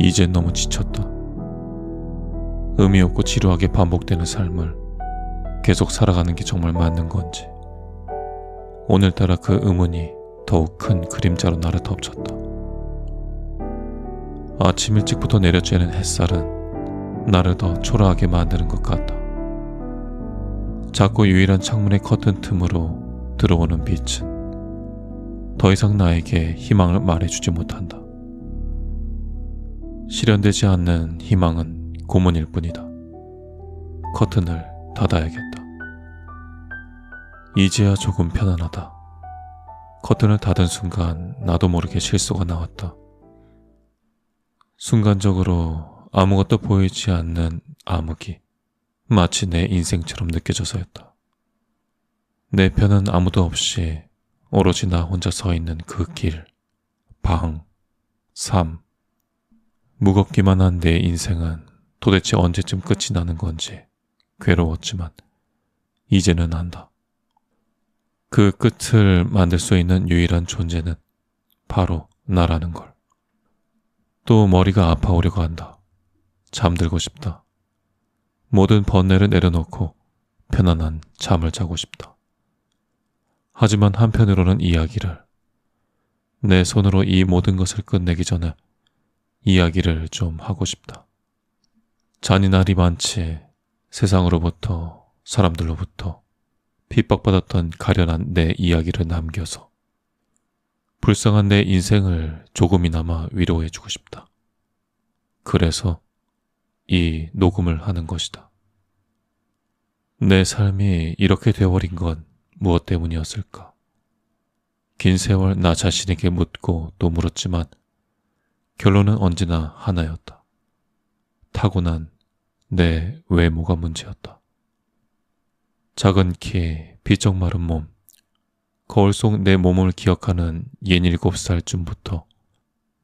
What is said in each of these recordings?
이젠 너무 지쳤다. 의미 없고 지루하게 반복되는 삶을 계속 살아가는 게 정말 맞는 건지. 오늘따라 그 의문이 더욱 큰 그림자로 나를 덮쳤다. 아침 일찍부터 내려쬐는 햇살은 나를 더 초라하게 만드는 것 같다. 작고 유일한 창문의 커튼 틈으로 들어오는 빛은 더 이상 나에게 희망을 말해주지 못한다. 실현되지 않는 희망은 고문일 뿐이다. 커튼을 닫아야겠다. 이제야 조금 편안하다. 커튼을 닫은 순간 나도 모르게 실소가 나왔다. 순간적으로 아무것도 보이지 않는 암흑이 마치 내 인생처럼 느껴져서였다. 내 편은 아무도 없이 오로지 나 혼자 서 있는 그 길, 방, 삶. 무겁기만 한 내 인생은 도대체 언제쯤 끝이 나는 건지 괴로웠지만 이제는 안다. 그 끝을 만들 수 있는 유일한 존재는 바로 나라는 걸. 또 머리가 아파오려고 한다. 잠들고 싶다. 모든 번뇌를 내려놓고 편안한 잠을 자고 싶다. 하지만 한편으로는 내 손으로 이 모든 것을 끝내기 전에 이야기를 좀 하고 싶다. 잔인할이 많지 세상으로부터, 사람들로부터 핍박받았던 가련한 내 이야기를 남겨서 불쌍한 내 인생을 조금이나마 위로해주고 싶다. 그래서 이 녹음을 하는 것이다. 내 삶이 이렇게 되어버린 건 무엇 때문이었을까? 긴 세월 나 자신에게 묻고 또 물었지만 결론은 언제나 하나였다. 타고난 내 외모가 문제였다. 작은 키, 비쩍 마른 몸, 거울 속 내 몸을 기억하는 67살쯤부터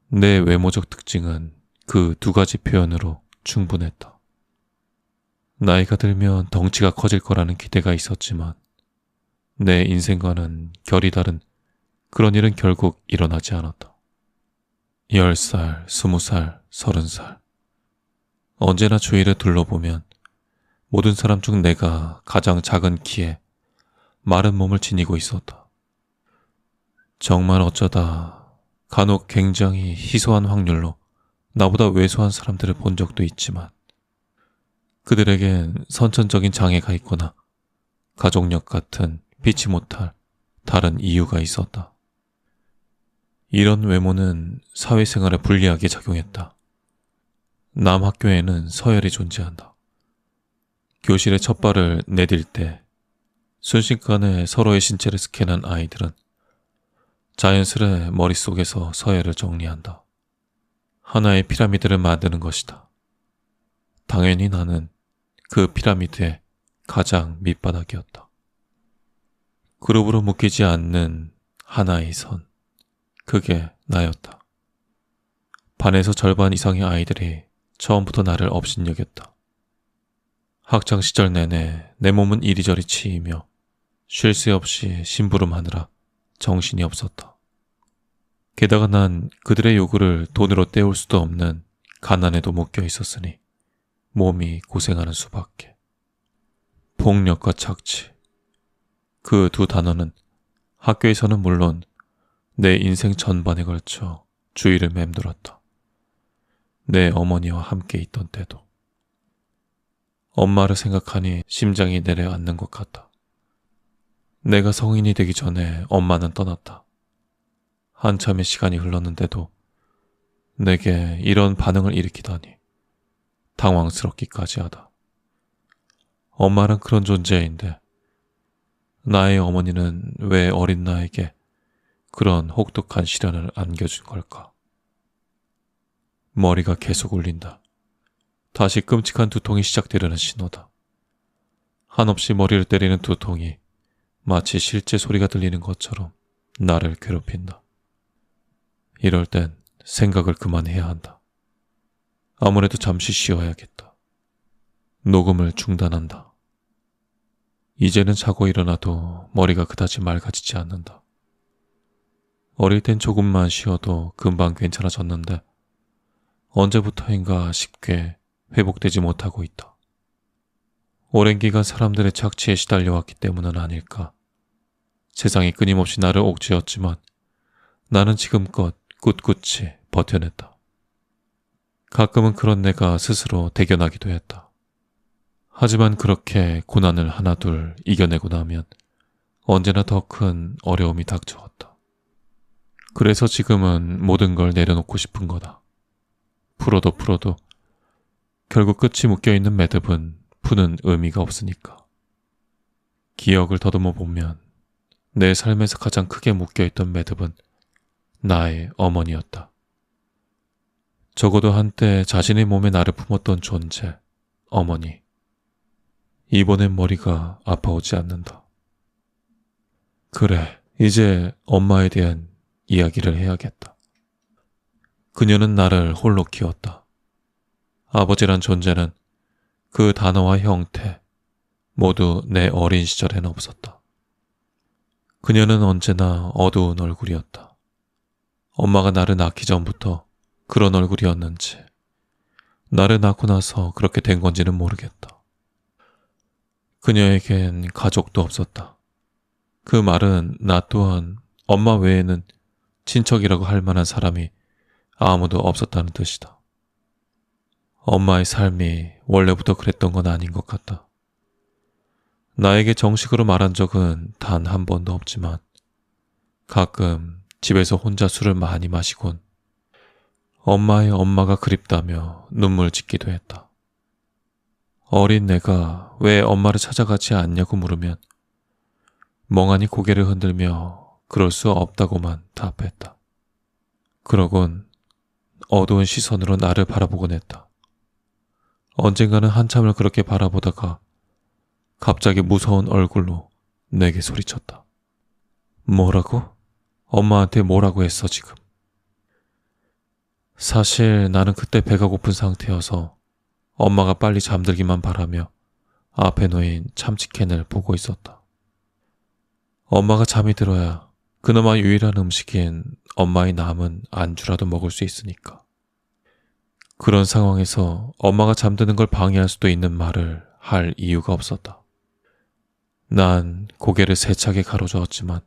내 외모적 특징은 그 두 가지 표현으로 충분했다. 나이가 들면 덩치가 커질 거라는 기대가 있었지만 내 인생과는 결이 다른 그런 일은 결국 일어나지 않았다. 10살, 20살, 30살. 언제나 주위를 둘러보면 모든 사람 중 내가 가장 작은 키에 마른 몸을 지니고 있었다. 정말 어쩌다 간혹 굉장히 희소한 확률로 나보다 왜소한 사람들을 본 적도 있지만 그들에겐 선천적인 장애가 있거나 가족력 같은 피치 못할 다른 이유가 있었다. 이런 외모는 사회생활에 불리하게 작용했다. 남 학교에는 서열이 존재한다. 교실에 첫 발을 내딜 때 순식간에 서로의 신체를 스캔한 아이들은 자연스레 머릿속에서 서열을 정리한다. 하나의 피라미드를 만드는 것이다. 당연히 나는 그 피라미드의 가장 밑바닥이었다. 그룹으로 묶이지 않는 하나의 선, 그게 나였다. 반에서 절반 이상의 아이들이 처음부터 나를 업신여겼다. 학창시절 내내 내 몸은 이리저리 치이며 쉴 새 없이 심부름하느라 정신이 없었다. 게다가 난 그들의 요구를 돈으로 때울 수도 없는 가난에도 묶여 있었으니 몸이 고생하는 수밖에. 폭력과 착취. 그 두 단어는 학교에서는 물론 내 인생 전반에 걸쳐 주의를 맴돌았다. 내 어머니와 함께 있던 때도. 엄마를 생각하니 심장이 내려앉는 것 같다. 내가 성인이 되기 전에 엄마는 떠났다. 한참의 시간이 흘렀는데도 내게 이런 반응을 일으키다니 당황스럽기까지 하다. 엄마는 그런 존재인데 나의 어머니는 왜 어린 나에게 그런 혹독한 시련을 안겨준 걸까? 머리가 계속 울린다. 다시 끔찍한 두통이 시작되려는 신호다. 한없이 머리를 때리는 두통이 마치 실제 소리가 들리는 것처럼 나를 괴롭힌다. 이럴 땐 생각을 그만해야 한다. 아무래도 잠시 쉬어야겠다. 녹음을 중단한다. 이제는 자고 일어나도 머리가 그다지 맑아지지 않는다. 어릴 땐 조금만 쉬어도 금방 괜찮아졌는데 언제부터인가 쉽게 회복되지 못하고 있다. 오랜 기간 사람들의 착취에 시달려왔기 때문은 아닐까. 세상이 끊임없이 나를 옥죄었지만 나는 지금껏 꿋꿋이 버텨냈다. 가끔은 그런 내가 스스로 대견하기도 했다. 하지만 그렇게 고난을 하나둘 이겨내고 나면 언제나 더 큰 어려움이 닥쳐왔다. 그래서 지금은 모든 걸 내려놓고 싶은 거다. 풀어도 결국 끝이 묶여있는 매듭은 푸는 의미가 없으니까. 기억을 더듬어 보면 내 삶에서 가장 크게 묶여있던 매듭은 나의 어머니였다. 적어도 한때 자신의 몸에 나를 품었던 존재, 어머니. 이번엔 머리가 아파오지 않는다. 그래, 이제 엄마에 대한 이야기를 해야겠다. 그녀는 나를 홀로 키웠다. 아버지란 존재는 그 단어와 형태 모두 내 어린 시절에는 없었다. 그녀는 언제나 어두운 얼굴이었다. 엄마가 나를 낳기 전부터 그런 얼굴이었는지 나를 낳고 나서 그렇게 된 건지는 모르겠다. 그녀에겐 가족도 없었다. 그 말은 나 또한 엄마 외에는 친척이라고 할 만한 사람이 아무도 없었다는 뜻이다. 엄마의 삶이 원래부터 그랬던 건 아닌 것 같다. 나에게 정식으로 말한 적은 단 한 번도 없지만 가끔 집에서 혼자 술을 많이 마시곤 엄마의 엄마가 그립다며 눈물 짓기도 했다. 어린 내가 왜 엄마를 찾아가지 않냐고 물으면 멍하니 고개를 흔들며 그럴 수 없다고만 답했다. 그러곤 어두운 시선으로 나를 바라보곤 했다. 언젠가는 한참을 그렇게 바라보다가 갑자기 무서운 얼굴로 내게 소리쳤다. 뭐라고? 엄마한테 뭐라고 했어 지금? 사실 나는 그때 배가 고픈 상태여서 엄마가 빨리 잠들기만 바라며 앞에 놓인 참치캔을 보고 있었다. 엄마가 잠이 들어야 그나마 유일한 음식인 엄마의 남은 안주라도 먹을 수 있으니까. 그런 상황에서 엄마가 잠드는 걸 방해할 수도 있는 말을 할 이유가 없었다. 난 고개를 세차게 가로저었지만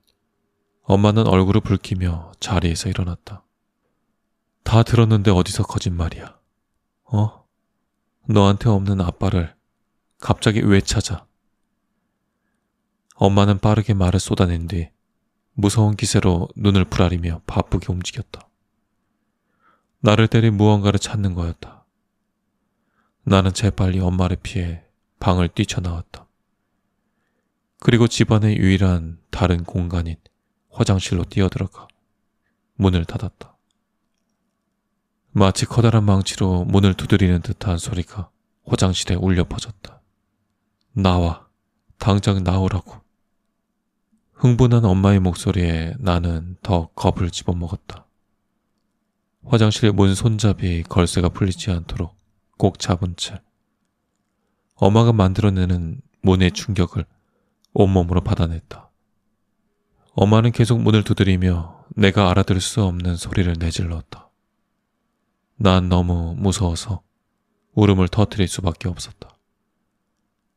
엄마는 얼굴을 붉히며 자리에서 일어났다. 다 들었는데 어디서 거짓말이야? 너한테 없는 아빠를 갑자기 왜 찾아? 엄마는 빠르게 말을 쏟아낸 뒤 무서운 기세로 눈을 부라리며 바쁘게 움직였다. 나를 때린 무언가를 찾는 거였다. 나는 재빨리 엄마를 피해 방을 뛰쳐나왔다. 그리고 집안의 유일한 다른 공간인 화장실로 뛰어들어가 문을 닫았다. 마치 커다란 망치로 문을 두드리는 듯한 소리가 화장실에 울려 퍼졌다. 나와, 당장 나오라고. 흥분한 엄마의 목소리에 나는 더 겁을 집어먹었다. 화장실 문 손잡이 걸쇠가 풀리지 않도록 꼭 잡은 채 엄마가 만들어내는 문의 충격을 온몸으로 받아냈다. 엄마는 계속 문을 두드리며 내가 알아들을 수 없는 소리를 내질렀다. 난 너무 무서워서 울음을 터뜨릴 수밖에 없었다.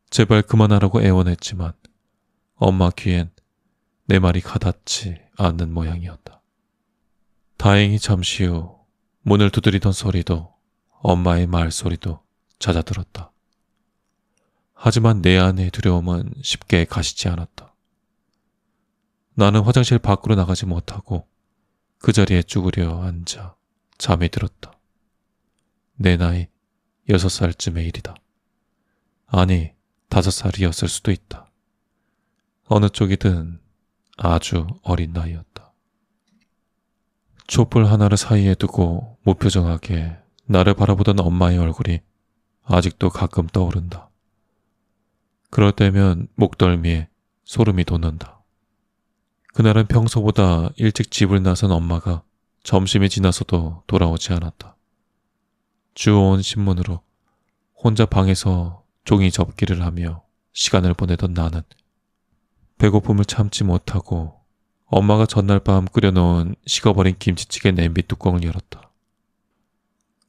제발 그만하라고 애원했지만 엄마 귀엔 내 말이 가닿지 않는 모양이었다. 다행히 잠시 후 문을 두드리던 소리도 엄마의 말소리도 잦아들었다. 하지만 내 안의 두려움은 쉽게 가시지 않았다. 나는 화장실 밖으로 나가지 못하고 그 자리에 쭈그려 앉아 잠이 들었다. 내 나이 6살쯤의 일이다. 아니, 5살이었을 수도 있다. 어느 쪽이든 아주 어린 나이였다. 촛불 하나를 사이에 두고 무표정하게 나를 바라보던 엄마의 얼굴이 아직도 가끔 떠오른다. 그럴 때면 목덜미에 소름이 돋는다. 그날은 평소보다 일찍 집을 나선 엄마가 점심이 지나서도 돌아오지 않았다. 주워온 신문으로 혼자 방에서 종이 접기를 하며 시간을 보내던 나는 배고픔을 참지 못하고 엄마가 전날 밤 끓여놓은 식어버린 김치찌개 냄비 뚜껑을 열었다.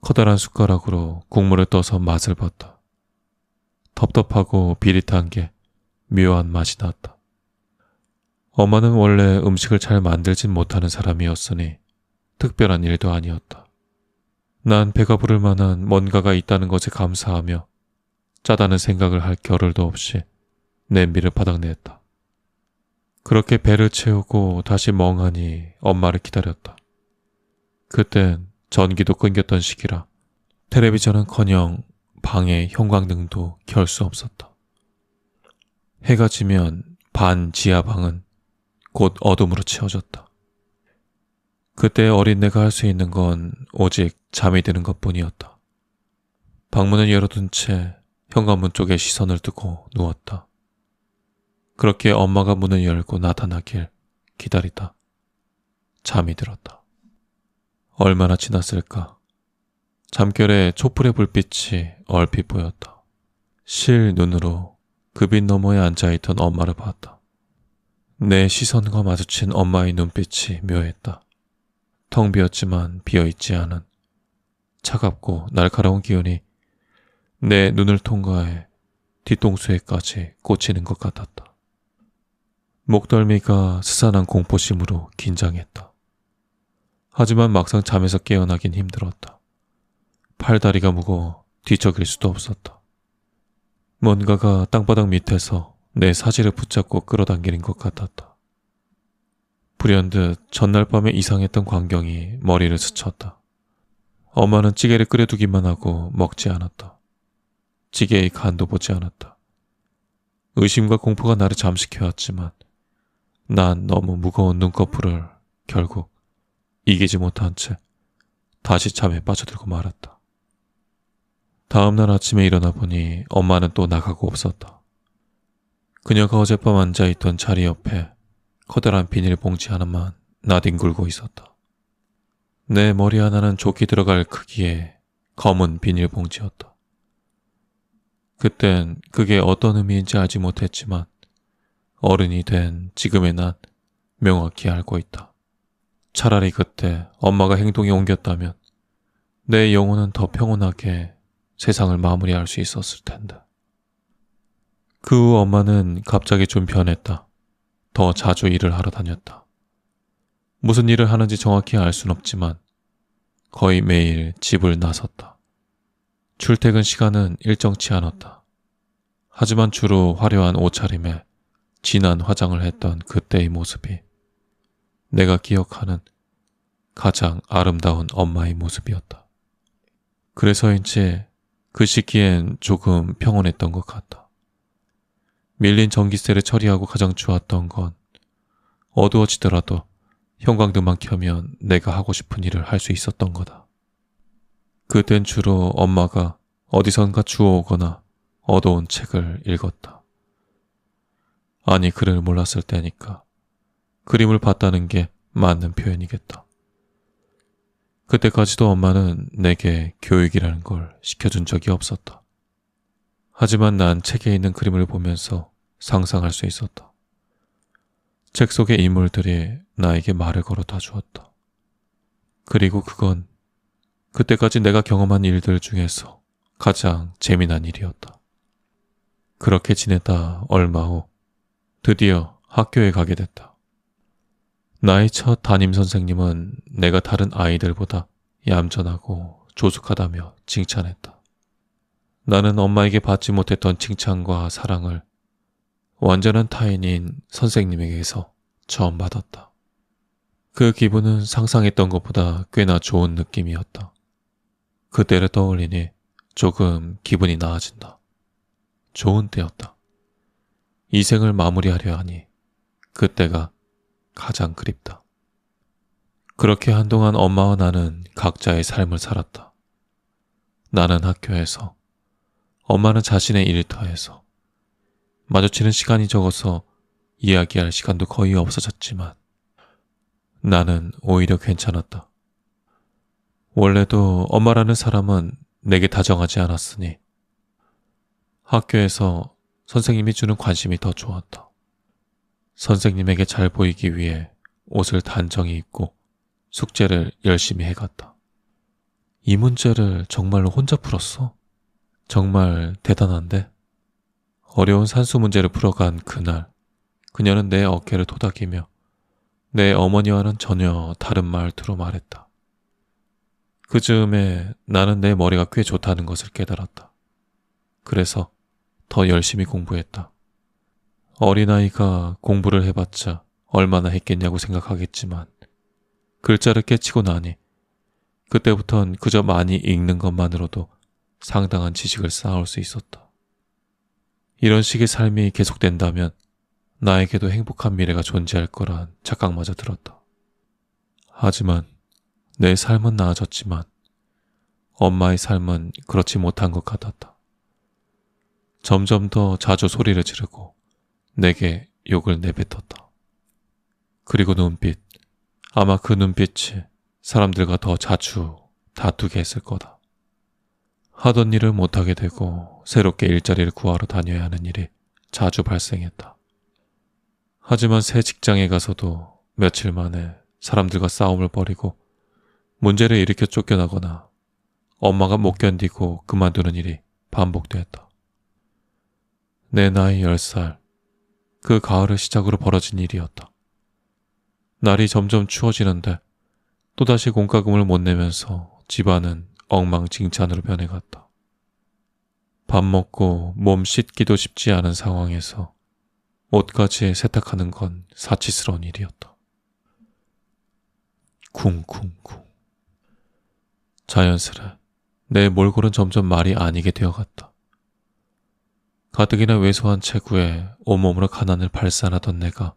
커다란 숟가락으로 국물을 떠서 맛을 봤다. 텁텁하고 비릿한 게 묘한 맛이 났다. 엄마는 원래 음식을 잘 만들진 못하는 사람이었으니 특별한 일도 아니었다. 난 배가 부를 만한 뭔가가 있다는 것에 감사하며 짜다는 생각을 할 겨를도 없이 냄비를 바닥냈다. 그렇게 배를 채우고 다시 멍하니 엄마를 기다렸다. 그땐 전기도 끊겼던 시기라 텔레비전은커녕 방의 형광등도 켤 수 없었다. 해가 지면 반 지하방은 곧 어둠으로 채워졌다. 그때 어린 내가 할 수 있는 건 오직 잠이 드는 것뿐이었다. 방문을 열어둔 채 현관문 쪽에 시선을 두고 누웠다. 그렇게 엄마가 문을 열고 나타나길 기다리다 잠이 들었다. 얼마나 지났을까? 잠결에 촛불의 불빛이 얼핏 보였다. 실 눈으로 그 빛 너머에 앉아있던 엄마를 봤다. 내 시선과 마주친 엄마의 눈빛이 묘했다. 텅 비었지만 비어있지 않은 차갑고 날카로운 기운이 내 눈을 통과해 뒤통수에까지 꽂히는 것 같았다. 목덜미가 스산한 공포심으로 긴장했다. 하지만 막상 잠에서 깨어나긴 힘들었다. 팔다리가 무거워 뒤척일 수도 없었다. 뭔가가 땅바닥 밑에서 내 사지를 붙잡고 끌어당기는 것 같았다. 불현듯 전날 밤에 이상했던 광경이 머리를 스쳤다. 엄마는 찌개를 끓여두기만 하고 먹지 않았다. 찌개의 간도 보지 않았다. 의심과 공포가 나를 잠식해왔지만 난 너무 무거운 눈꺼풀을 결국 이기지 못한 채 다시 잠에 빠져들고 말았다. 다음날 아침에 일어나 보니 엄마는 또 나가고 없었다. 그녀가 어젯밤 앉아있던 자리 옆에 커다란 비닐봉지 하나만 나뒹굴고 있었다. 내 머리 하나는 좋게 들어갈 크기의 검은 비닐봉지였다. 그땐 그게 어떤 의미인지 알지 못했지만 어른이 된 지금의 난 명확히 알고 있다. 차라리 그때 엄마가 행동에 옮겼다면 내 영혼은 더 평온하게 세상을 마무리할 수 있었을 텐데. 그 후 엄마는 갑자기 좀 변했다. 더 자주 일을 하러 다녔다. 무슨 일을 하는지 정확히 알 순 없지만 거의 매일 집을 나섰다. 출퇴근 시간은 일정치 않았다. 하지만 주로 화려한 옷차림에 진한 화장을 했던 그때의 모습이 내가 기억하는 가장 아름다운 엄마의 모습이었다. 그래서인지 그 시기엔 조금 평온했던 것 같다. 밀린 전기세를 처리하고 가장 좋았던 건 어두워지더라도 형광등만 켜면 내가 하고 싶은 일을 할 수 있었던 거다. 그땐 주로 엄마가 어디선가 주워오거나 얻어온 책을 읽었다. 아니, 글을 몰랐을 때니까 그림을 봤다는 게 맞는 표현이겠다. 그때까지도 엄마는 내게 교육이라는 걸 시켜준 적이 없었다. 하지만 난 책에 있는 그림을 보면서 상상할 수 있었다. 책 속의 인물들이 나에게 말을 걸어다 주었다. 그리고 그건 그때까지 내가 경험한 일들 중에서 가장 재미난 일이었다. 그렇게 지내다 얼마 후 드디어 학교에 가게 됐다. 나의 첫 담임 선생님은 내가 다른 아이들보다 얌전하고 조숙하다며 칭찬했다. 나는 엄마에게 받지 못했던 칭찬과 사랑을 완전한 타인인 선생님에게서 처음 받았다. 그 기분은 상상했던 것보다 꽤나 좋은 느낌이었다. 그때를 떠올리니 조금 기분이 나아진다. 좋은 때였다. 이 생을 마무리하려 하니 그때가 가장 그립다. 그렇게 한동안 엄마와 나는 각자의 삶을 살았다. 나는 학교에서, 엄마는 자신의 일터에서. 마주치는 시간이 적어서 이야기할 시간도 거의 없어졌지만 나는 오히려 괜찮았다. 원래도 엄마라는 사람은 내게 다정하지 않았으니 학교에서 선생님이 주는 관심이 더 좋았다. 선생님에게 잘 보이기 위해 옷을 단정히 입고 숙제를 열심히 해갔다. 이 문제를 정말로 혼자 풀었어? 정말 대단한데? 어려운 산수 문제를 풀어간 그날, 그녀는 내 어깨를 토닥이며 내 어머니와는 전혀 다른 말투로 말했다. 그 즈음에 나는 내 머리가 꽤 좋다는 것을 깨달았다. 그래서 더 열심히 공부했다. 어린아이가 공부를 해봤자 얼마나 했겠냐고 생각하겠지만 글자를 깨치고 나니 그때부턴 그저 많이 읽는 것만으로도 상당한 지식을 쌓을 수 있었다. 이런 식의 삶이 계속된다면 나에게도 행복한 미래가 존재할 거란 착각마저 들었다. 하지만 내 삶은 나아졌지만 엄마의 삶은 그렇지 못한 것 같았다. 점점 더 자주 소리를 지르고 내게 욕을 내뱉었다. 그리고 눈빛, 아마 그 눈빛이 사람들과 더 자주 다투게 했을 거다. 하던 일을 못하게 되고 새롭게 일자리를 구하러 다녀야 하는 일이 자주 발생했다. 하지만 새 직장에 가서도 며칠 만에 사람들과 싸움을 벌이고 문제를 일으켜 쫓겨나거나 엄마가 못 견디고 그만두는 일이 반복되었다. 내 나이 10살, 그 가을을 시작으로 벌어진 일이었다. 날이 점점 추워지는데 또다시 공과금을 못 내면서 집안은 엉망진창으로 변해갔다. 밥 먹고 몸 씻기도 쉽지 않은 상황에서 옷까지 세탁하는 건 사치스러운 일이었다. 쿵쿵쿵. 자연스레 내 몰골은 점점 말이 아니게 되어갔다. 가뜩이나 왜소한 체구에 온몸으로 가난을 발산하던 내가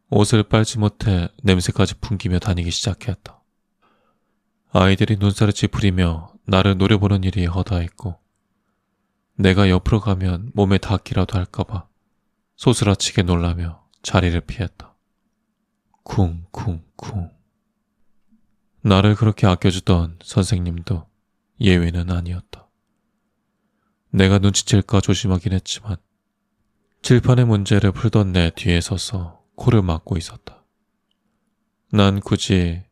옷을 빨지 못해 냄새까지 풍기며 다니기 시작했다. 아이들이 눈살을 찌푸리며 나를 노려보는 일이 허다했고 내가 옆으로 가면 몸에 닿기라도 할까봐 소스라치게 놀라며 자리를 피했다. 쿵쿵쿵. 나를 그렇게 아껴주던 선생님도 예외는 아니었다. 내가 눈치챌까 조심하긴 했지만 칠판의 문제를 풀던 내 뒤에 서서 코를 막고 있었다. 난 굳이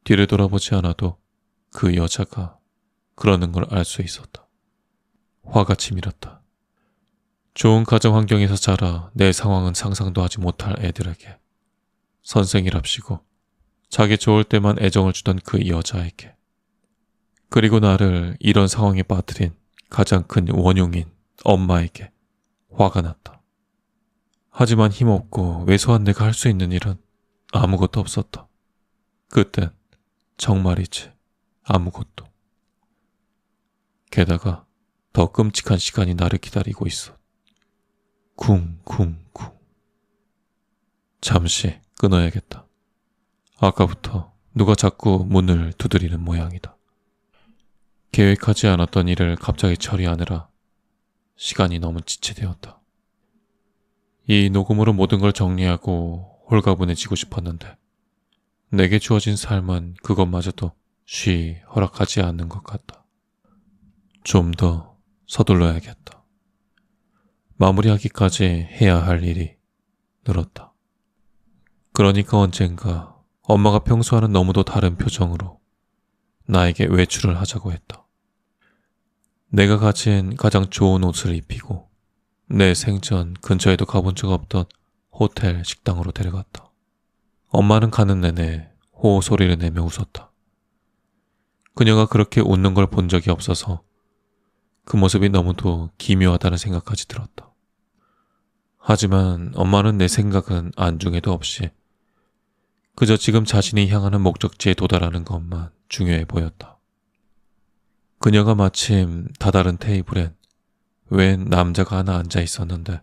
뒤를 돌아보지 않아도 그 여자가 그러는 걸 알 수 있었다. 화가 치밀었다. 좋은 가정 환경에서 자라 내 상황은 상상도 하지 못할 애들에게 선생이랍시고 자기 좋을 때만 애정을 주던 그 여자에게 그리고 나를 이런 상황에 빠뜨린 가장 큰 원흉인 엄마에게 화가 났다. 하지만 힘없고 왜소한 내가 할 수 있는 일은 아무것도 없었다. 그땐 정말이지 아무것도. 게다가 더 끔찍한 시간이 나를 기다리고 있어. 쿵쿵쿵. 잠시 끊어야겠다. 아까부터 누가 자꾸 문을 두드리는 모양이다. 계획하지 않았던 일을 갑자기 처리하느라 시간이 너무 지체되었다. 이 녹음으로 모든 걸 정리하고 홀가분해지고 싶었는데 내게 주어진 삶은 그것마저도 쉬 허락하지 않는 것 같다. 좀 더 서둘러야겠다. 마무리하기까지 해야 할 일이 늘었다. 그러니까 언젠가 엄마가 평소와는 너무도 다른 표정으로 나에게 외출을 하자고 했다. 내가 가진 가장 좋은 옷을 입히고 내 생전 근처에도 가본 적 없던 호텔 식당으로 데려갔다. 엄마는 가는 내내 호호 소리를 내며 웃었다. 그녀가 그렇게 웃는 걸 본 적이 없어서 그 모습이 너무도 기묘하다는 생각까지 들었다. 하지만 엄마는 내 생각은 안중에도 없이 그저 지금 자신이 향하는 목적지에 도달하는 것만 중요해 보였다. 그녀가 마침 다다른 테이블엔 웬 남자가 하나 앉아 있었는데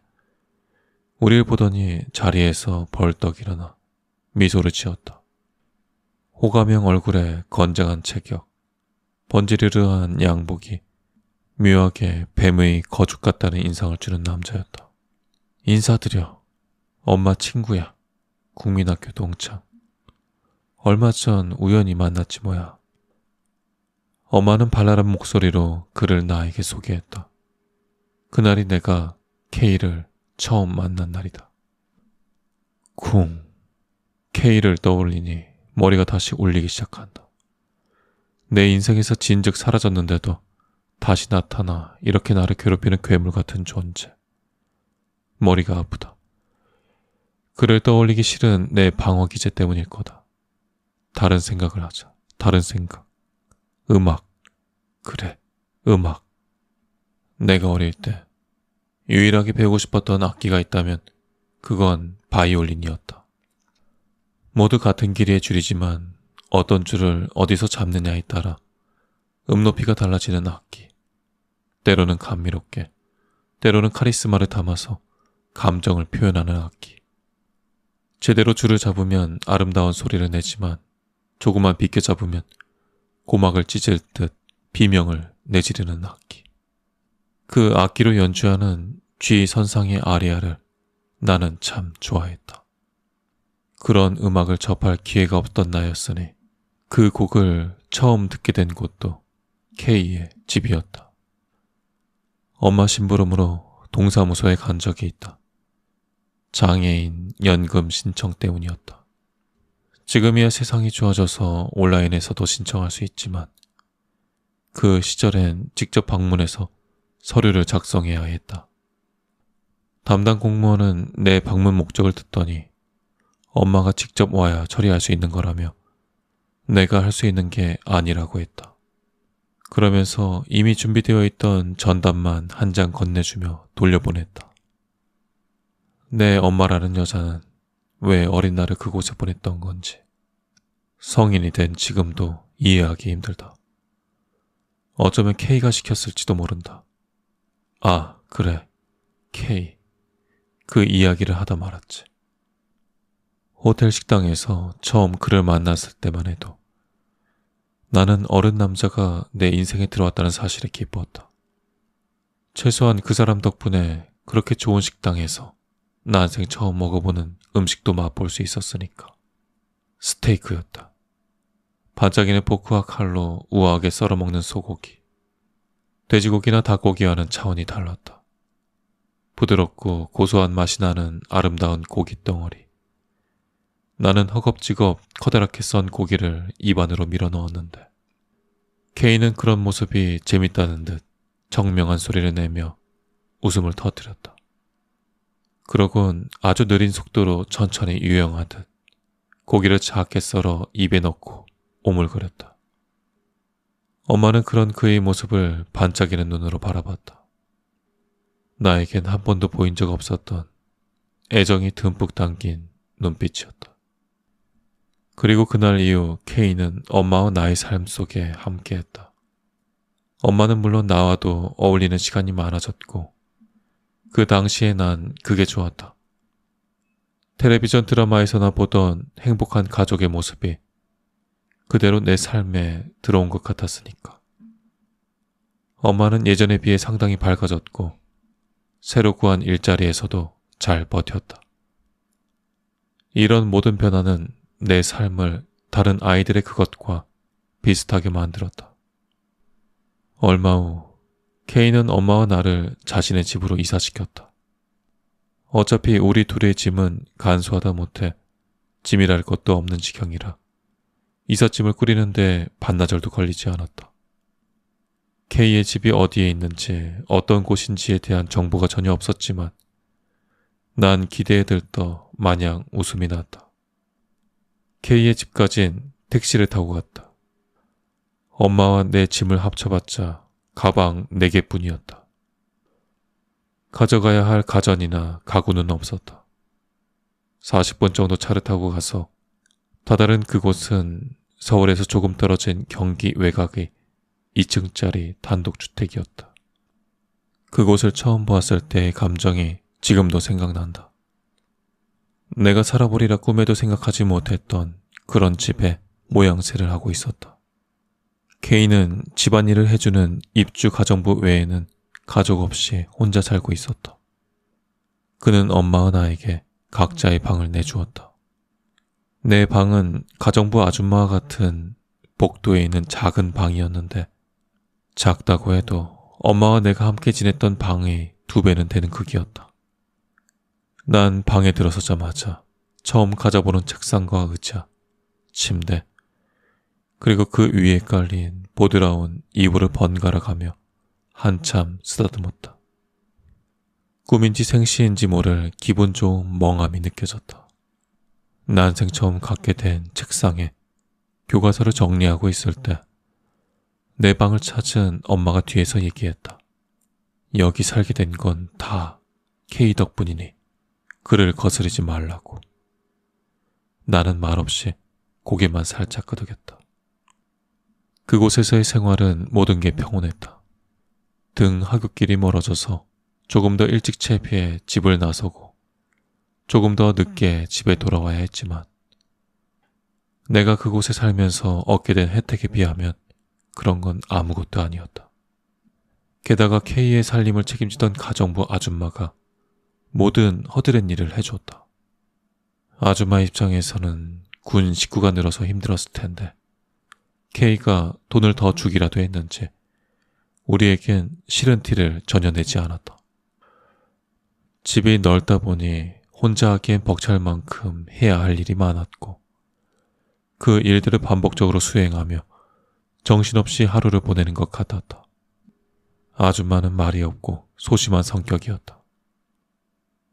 우리를 보더니 자리에서 벌떡 일어나 미소를 지었다. 호감형 얼굴에 건장한 체격, 번지르르한 양복이 묘하게 뱀의 거죽 같다는 인상을 주는 남자였다. 인사드려. 엄마 친구야. 국민학교 동창. 얼마 전 우연히 만났지 뭐야. 엄마는 발랄한 목소리로 그를 나에게 소개했다. 그날이 내가 K를 처음 만난 날이다. 쿵. K를 떠올리니 머리가 다시 울리기 시작한다. 내 인생에서 진즉 사라졌는데도 다시 나타나 이렇게 나를 괴롭히는 괴물 같은 존재. 머리가 아프다. 그를 떠올리기 싫은 내 방어 기제 때문일 거다. 다른 생각을 하자. 다른 생각. 음악. 그래, 음악. 내가 어릴 때 유일하게 배우고 싶었던 악기가 있다면 그건 바이올린이었다. 모두 같은 길이의 줄이지만 어떤 줄을 어디서 잡느냐에 따라 높이가 달라지는 악기. 때로는 감미롭게, 때로는 카리스마를 담아서 감정을 표현하는 악기. 제대로 줄을 잡으면 아름다운 소리를 내지만 조금만 비껴 잡으면 고막을 찢을 듯 비명을 내지르는 악기. 그 악기로 연주하는 G 선상의 아리아를 나는 참 좋아했다. 그런 음악을 접할 기회가 없던 나였으니 그 곡을 처음 듣게 된 곳도 K의 집이었다. 엄마 심부름으로 동사무소에 간 적이 있다. 장애인 연금 신청 때문이었다. 지금이야 세상이 좋아져서 온라인에서도 신청할 수 있지만 그 시절엔 직접 방문해서 서류를 작성해야 했다. 담당 공무원은 내 방문 목적을 듣더니 엄마가 직접 와야 처리할 수 있는 거라며 내가 할 수 있는 게 아니라고 했다. 그러면서 이미 준비되어 있던 전단만 한 장 건네주며 돌려보냈다. 내 엄마라는 여자는 왜 어린 나를 그곳에 보냈던 건지 성인이 된 지금도 이해하기 힘들다. 어쩌면 K가 시켰을지도 모른다. 아, 그래, K. 그 이야기를 하다 말았지. 호텔 식당에서 처음 그를 만났을 때만 해도 나는 어른 남자가 내 인생에 들어왔다는 사실에 기뻤다. 최소한 그 사람 덕분에 그렇게 좋은 식당에서 난생 처음 먹어보는 음식도 맛볼 수 있었으니까. 스테이크였다. 반짝이는 포크와 칼로 우아하게 썰어먹는 소고기. 돼지고기나 닭고기와는 차원이 달랐다. 부드럽고 고소한 맛이 나는 아름다운 고기 덩어리. 나는 허겁지겁 커다랗게 썬 고기를 입 안으로 밀어 넣었는데 K는 그런 모습이 재밌다는 듯 정명한 소리를 내며 웃음을 터뜨렸다. 그러곤 아주 느린 속도로 천천히 유영하듯 고기를 작게 썰어 입에 넣고 오물거렸다. 엄마는 그런 그의 모습을 반짝이는 눈으로 바라봤다. 나에겐 한 번도 보인 적 없었던 애정이 듬뿍 담긴 눈빛이었다. 그리고 그날 이후 K는 엄마와 나의 삶 속에 함께했다. 엄마는 물론 나와도 어울리는 시간이 많아졌고 그 당시에 난 그게 좋았다. 텔레비전 드라마에서나 보던 행복한 가족의 모습이 그대로 내 삶에 들어온 것 같았으니까. 엄마는 예전에 비해 상당히 밝아졌고 새로 구한 일자리에서도 잘 버텼다. 이런 모든 변화는 내 삶을 다른 아이들의 그것과 비슷하게 만들었다. 얼마 후 K는 엄마와 나를 자신의 집으로 이사시켰다. 어차피 우리 둘의 짐은 간소하다 못해 짐이랄 것도 없는 지경이라 이삿짐을 꾸리는데 반나절도 걸리지 않았다. K의 집이 어디에 있는지 어떤 곳인지에 대한 정보가 전혀 없었지만 난 기대에 들떠 마냥 웃음이 났다. K의 집까진 택시를 타고 갔다. 엄마와 내 짐을 합쳐봤자 가방 4개뿐이었다. 가져가야 할 가전이나 가구는 없었다. 40분 정도 차를 타고 가서 다다른 그곳은 서울에서 조금 떨어진 경기 외곽의 2층짜리 단독주택이었다. 그곳을 처음 보았을 때의 감정이 지금도 생각난다. 내가 살아보리라 꿈에도 생각하지 못했던 그런 집에 모양새를 하고 있었다. K는 집안일을 해주는 입주 가정부 외에는 가족 없이 혼자 살고 있었다. 그는 엄마와 나에게 각자의 방을 내주었다. 내 방은 가정부 아줌마와 같은 복도에 있는 작은 방이었는데 작다고 해도 엄마와 내가 함께 지냈던 방의 2배는 되는 크기였다. 난 방에 들어서자마자 처음 가져보는 책상과 의자, 침대, 그리고 그 위에 깔린 보드라운 이불을 번갈아 가며 한참 쓰다듬었다. 꿈인지 생시인지 모를 기분 좋은 멍함이 느껴졌다. 난생 처음 갖게 된 책상에 교과서를 정리하고 있을 때 내 방을 찾은 엄마가 뒤에서 얘기했다. 여기 살게 된 건 다 K 덕분이니 그를 거스르지 말라고. 나는 말없이 고개만 살짝 끄덕였다. 그곳에서의 생활은 모든 게 평온했다. 등 하굣길이 멀어져서 조금 더 일찍 채비해 집을 나서고 조금 더 늦게 집에 돌아와야 했지만 내가 그곳에 살면서 얻게 된 혜택에 비하면 그런 건 아무것도 아니었다. 게다가 K의 살림을 책임지던 가정부 아줌마가 모든 허드렛 일을 해줬다. 아줌마 입장에서는 군 식구가 늘어서 힘들었을 텐데 K가 돈을 더 주기라도 했는지 우리에겐 싫은 티를 전혀 내지 않았다. 집이 넓다 보니 혼자 하기엔 벅찰 만큼 해야 할 일이 많았고 그 일들을 반복적으로 수행하며 정신없이 하루를 보내는 것 같았다. 아줌마는 말이 없고 소심한 성격이었다.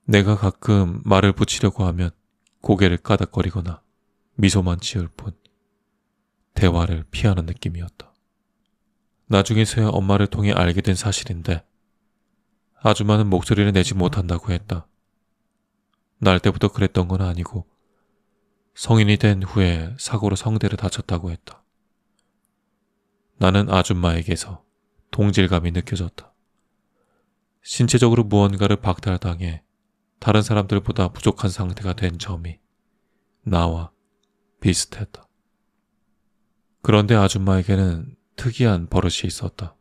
내가 가끔 말을 붙이려고 하면 고개를 까닥거리거나 미소만 지을 뿐 대화를 피하는 느낌이었다. 나중에서야 엄마를 통해 알게 된 사실인데 아줌마는 목소리를 내지 못한다고 했다. 날 때부터 그랬던 건 아니고 성인이 된 후에 사고로 성대를 다쳤다고 했다. 나는 아줌마에게서 동질감이 느껴졌다. 신체적으로 무언가를 박탈당해 다른 사람들보다 부족한 상태가 된 점이 나와 비슷했다. 그런데 아줌마에게는 특이한 버릇이 있었다.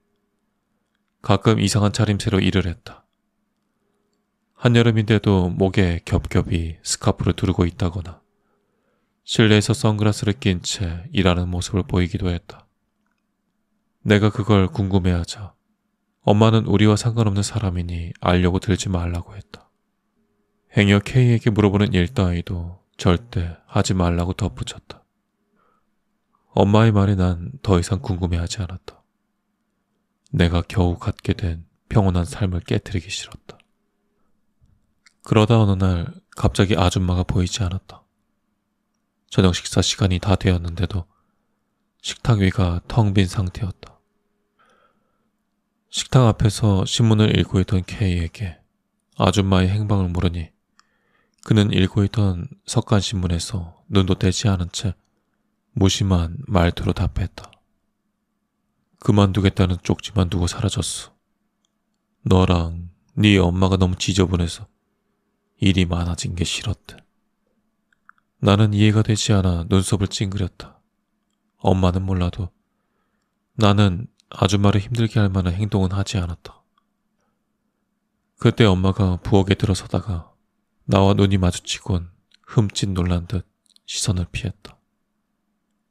가끔 이상한 차림새로 일을 했다. 한여름인데도 목에 겹겹이 스카프를 두르고 있다거나 실내에서 선글라스를 낀 채 일하는 모습을 보이기도 했다. 내가 그걸 궁금해하자 엄마는 우리와 상관없는 사람이니 알려고 들지 말라고 했다. 행여 K에게 물어보는 일 따위도 절대 하지 말라고 덧붙였다. 엄마의 말에 난 더 이상 궁금해하지 않았다. 내가 겨우 갖게 된 평온한 삶을 깨트리기 싫었다. 그러다 어느 날 갑자기 아줌마가 보이지 않았다. 저녁 식사 시간이 다 되었는데도 식탁 위가 텅 빈 상태였다. 식탁 앞에서 신문을 읽고 있던 K에게 아줌마의 행방을 물으니 그는 읽고 있던 석간신문에서 눈도 떼지 않은 채 무심한 말투로 답했다. 그만두겠다는 쪽지만 두고 사라졌어. 너랑 네 엄마가 너무 지저분해서 일이 많아진 게 싫었대. 나는 이해가 되지 않아 눈썹을 찡그렸다. 엄마는 몰라도 나는 아줌마를 힘들게 할 만한 행동은 하지 않았다. 그때 엄마가 부엌에 들어서다가 나와 눈이 마주치곤 흠칫 놀란 듯 시선을 피했다.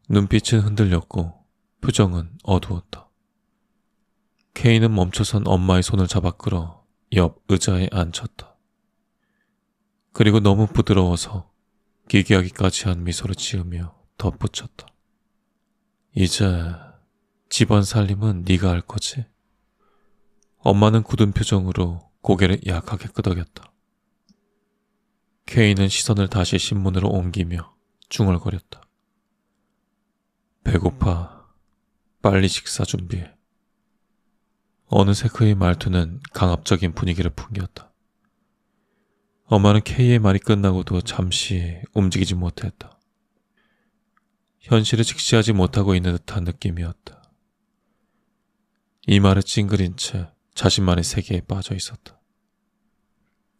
눈빛은 흔들렸고 표정은 어두웠다. K는 멈춰선 엄마의 손을 잡아 끌어 옆 의자에 앉혔다. 그리고 너무 부드러워서 기괴하기까지 한 미소를 지으며 덧붙였다. 이제 집안 살림은 네가 할 거지? 엄마는 굳은 표정으로 고개를 약하게 끄덕였다. K는 시선을 다시 신문으로 옮기며 중얼거렸다. 배고파. 빨리 식사 준비해. 어느새 그의 말투는 강압적인 분위기를 풍겼다. 엄마는 K의 말이 끝나고도 잠시 움직이지 못했다. 현실을 직시하지 못하고 있는 듯한 느낌이었다. 이 말에 찡그린 채 자신만의 세계에 빠져 있었다.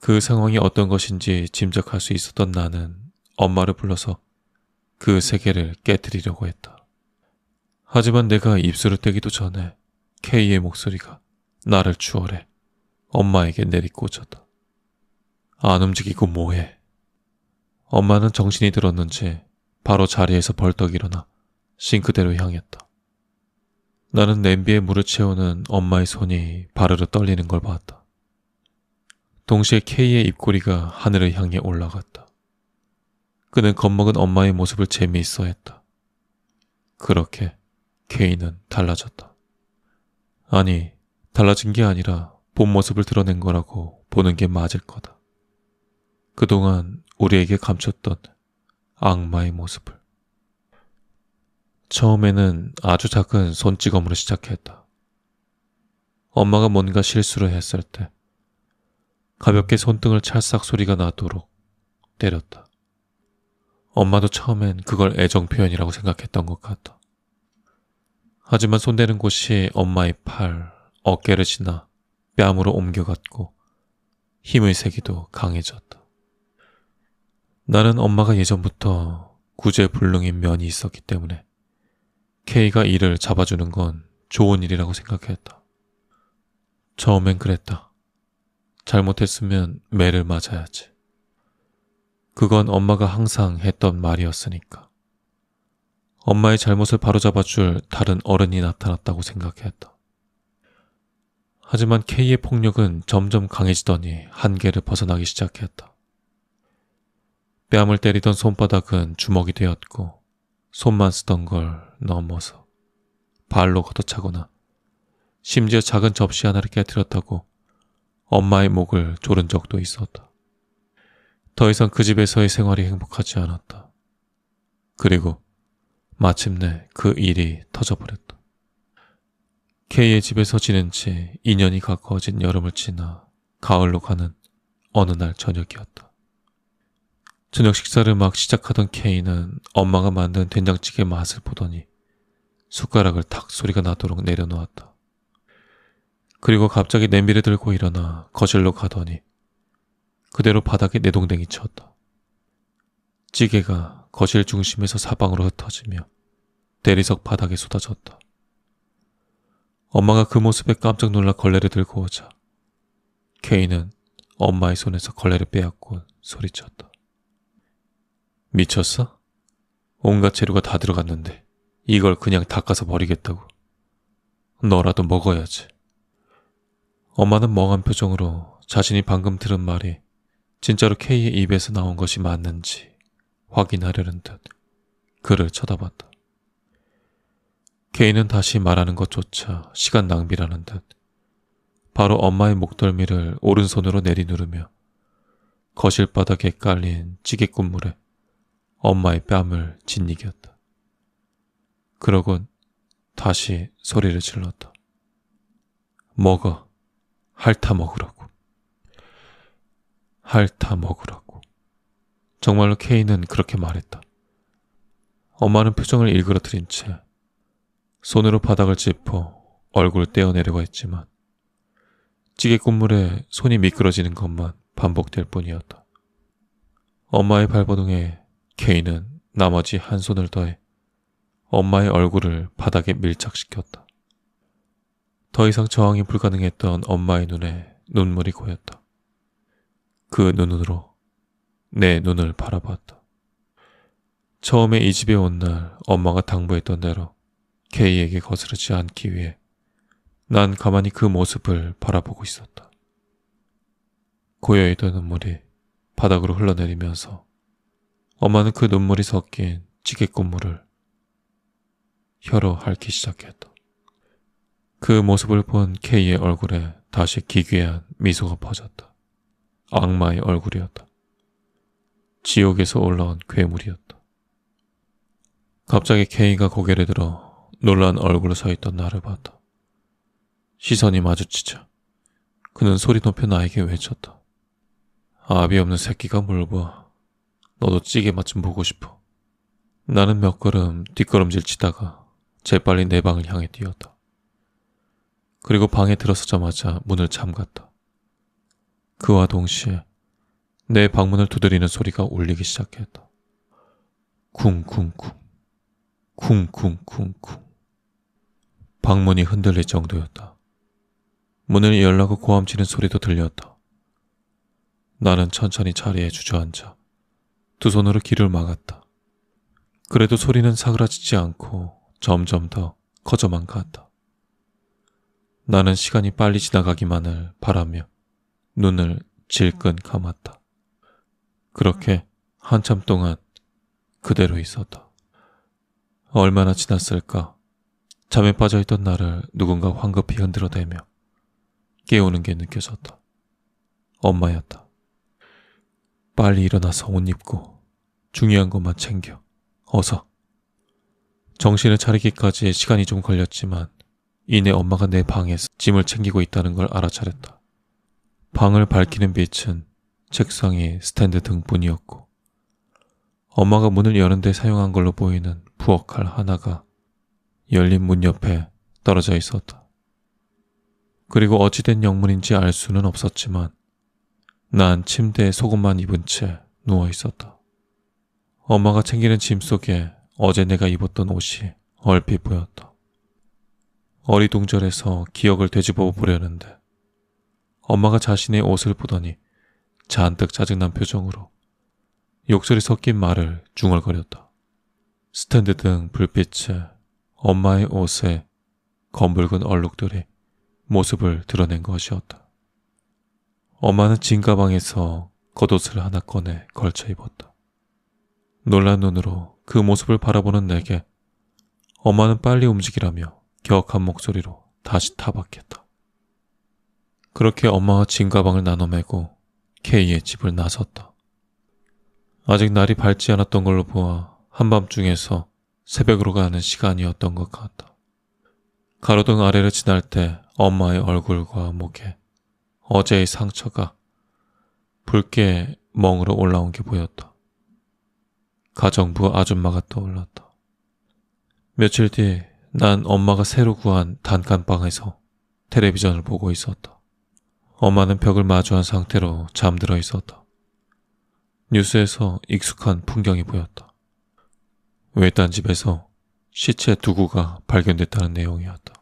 그 상황이 어떤 것인지 짐작할 수 있었던 나는 엄마를 불러서 그 세계를 깨트리려고 했다. 하지만 내가 입술을 떼기도 전에 K의 목소리가 나를 추월해 엄마에게 내리꽂았다. 안 움직이고 뭐해? 엄마는 정신이 들었는지 바로 자리에서 벌떡 일어나 싱크대로 향했다. 나는 냄비에 물을 채우는 엄마의 손이 바르르 떨리는 걸 봤다. 동시에 K의 입꼬리가 하늘을 향해 올라갔다. 그는 겁먹은 엄마의 모습을 재미있어 했다. 그렇게 케이는 달라졌다. 아니, 달라진 게 아니라 본 모습을 드러낸 거라고 보는 게 맞을 거다. 그동안 우리에게 감췄던 악마의 모습을. 처음에는 아주 작은 손찌검으로 시작했다. 엄마가 뭔가 실수를 했을 때 가볍게 손등을 찰싹 소리가 나도록 때렸다. 엄마도 처음엔 그걸 애정 표현이라고 생각했던 것 같다. 하지만 손대는 곳이 엄마의 팔, 어깨를 지나 뺨으로 옮겨갔고 힘의 세기도 강해졌다. 나는 엄마가 예전부터 구제불능인 면이 있었기 때문에 K가 이를 잡아주는 건 좋은 일이라고 생각했다. 처음엔 그랬다. 잘못했으면 매를 맞아야지. 그건 엄마가 항상 했던 말이었으니까. 엄마의 잘못을 바로잡아줄 다른 어른이 나타났다고 생각했다. 하지만 K의 폭력은 점점 강해지더니 한계를 벗어나기 시작했다. 뺨을 때리던 손바닥은 주먹이 되었고 손만 쓰던 걸 넘어서 발로 걷어차거나 심지어 작은 접시 하나를 깨뜨렸다고 엄마의 목을 조른 적도 있었다. 더 이상 그 집에서의 생활이 행복하지 않았다. 그리고 마침내 그 일이 터져버렸다. K의 집에서 지낸 지 2년이 가까워진 여름을 지나 가을로 가는 어느 날 저녁이었다. 저녁 식사를 막 시작하던 K는 엄마가 만든 된장찌개 맛을 보더니 숟가락을 탁 소리가 나도록 내려놓았다. 그리고 갑자기 냄비를 들고 일어나 거실로 가더니 그대로 바닥에 내동댕이 쳤다. 찌개가 거실 중심에서 사방으로 흩어지며 대리석 바닥에 쏟아졌다. 엄마가 그 모습에 깜짝 놀라 걸레를 들고 오자 K는 엄마의 손에서 걸레를 빼앗고 소리쳤다. 미쳤어? 온갖 재료가 다 들어갔는데 이걸 그냥 닦아서 버리겠다고? 너라도 먹어야지. 엄마는 멍한 표정으로 자신이 방금 들은 말이 진짜로 K의 입에서 나온 것이 맞는지 확인하려는 듯 그를 쳐다봤다. K는 다시 말하는 것조차 시간 낭비라는 듯 바로 엄마의 목덜미를 오른손으로 내리누르며 거실 바닥에 깔린 찌개 국물에 엄마의 뺨을 짓이겼다. 그러곤 다시 소리를 질렀다. 먹어. 핥아 먹으라고. 핥아 먹으라고. 정말로 K는 그렇게 말했다. 엄마는 표정을 일그러뜨린 채 손으로 바닥을 짚어 얼굴을 떼어내려고 했지만 찌개 국물에 손이 미끄러지는 것만 반복될 뿐이었다. 엄마의 발버둥에 K는 나머지 한 손을 더해 엄마의 얼굴을 바닥에 밀착시켰다. 더 이상 저항이 불가능했던 엄마의 눈에 눈물이 고였다. 그 눈으로 내 눈을 바라봤다. 처음에 이 집에 온 날 엄마가 당부했던 대로 K에게 거스르지 않기 위해 난 가만히 그 모습을 바라보고 있었다. 고여있던 눈물이 바닥으로 흘러내리면서 엄마는 그 눈물이 섞인 찌개 국물을 혀로 핥기 시작했다. 그 모습을 본 K의 얼굴에 다시 기괴한 미소가 퍼졌다. 악마의 얼굴이었다. 지옥에서 올라온 괴물이었다. 갑자기 K가 고개를 들어 놀란 얼굴로 서있던 나를 봤다. 시선이 마주치자 그는 소리 높여 나에게 외쳤다. 아비 없는 새끼가 뭘 봐. 너도 찌개 맛 좀 보고 싶어. 나는 몇 걸음 뒷걸음질 치다가 재빨리 내 방을 향해 뛰었다. 그리고 방에 들어서자마자 문을 잠갔다. 그와 동시에 내 방문을 두드리는 소리가 울리기 시작했다. 쿵쿵쿵 쿵쿵쿵쿵. 방문이 흔들릴 정도였다. 문을 열라고 고함치는 소리도 들렸다. 나는 천천히 자리에 주저앉아 두 손으로 귀를 막았다. 그래도 소리는 사그라지지 않고 점점 더 커져만 갔다. 나는 시간이 빨리 지나가기만을 바라며 눈을 질끈 감았다. 그렇게 한참 동안 그대로 있었다. 얼마나 지났을까? 잠에 빠져있던 나를 누군가 황급히 흔들어대며 깨우는 게 느껴졌다. 엄마였다. 빨리 일어나서 옷 입고 중요한 것만 챙겨. 어서. 정신을 차리기까지 시간이 좀 걸렸지만 이내 엄마가 내 방에서 짐을 챙기고 있다는 걸 알아차렸다. 방을 밝히는 빛은 책상의 스탠드 등뿐이었고 엄마가 문을 여는데 사용한 걸로 보이는 부엌칼 하나가 열린 문 옆에 떨어져 있었다. 그리고 어찌된 영문인지 알 수는 없었지만 난 침대에 속옷만 입은 채 누워 있었다. 엄마가 챙기는 짐 속에 어제 내가 입었던 옷이 얼핏 보였다. 어리둥절해서 기억을 되짚어 보려는데 엄마가 자신의 옷을 보더니 잔뜩 짜증난 표정으로 욕설이 섞인 말을 중얼거렸다. 스탠드 등 불빛에 엄마의 옷에 검붉은 얼룩들이 모습을 드러낸 것이었다. 엄마는 짐 가방에서 겉옷을 하나 꺼내 걸쳐 입었다. 놀란 눈으로 그 모습을 바라보는 내게 엄마는 빨리 움직이라며 격한 목소리로 다시 타박했다. 그렇게 엄마와 짐 가방을 나눠 메고 K의 집을 나섰다. 아직 날이 밝지 않았던 걸로 보아 한밤중에서 새벽으로 가는 시간이었던 것 같다. 가로등 아래를 지날 때 엄마의 얼굴과 목에 어제의 상처가 붉게 멍으로 올라온 게 보였다. 가정부 아줌마가 떠올랐다. 며칠 뒤 난 엄마가 새로 구한 단칸방에서 텔레비전을 보고 있었다. 엄마는 벽을 마주한 상태로 잠들어 있었다. 뉴스에서 익숙한 풍경이 보였다. 외딴 집에서 시체 2구가 발견됐다는 내용이었다.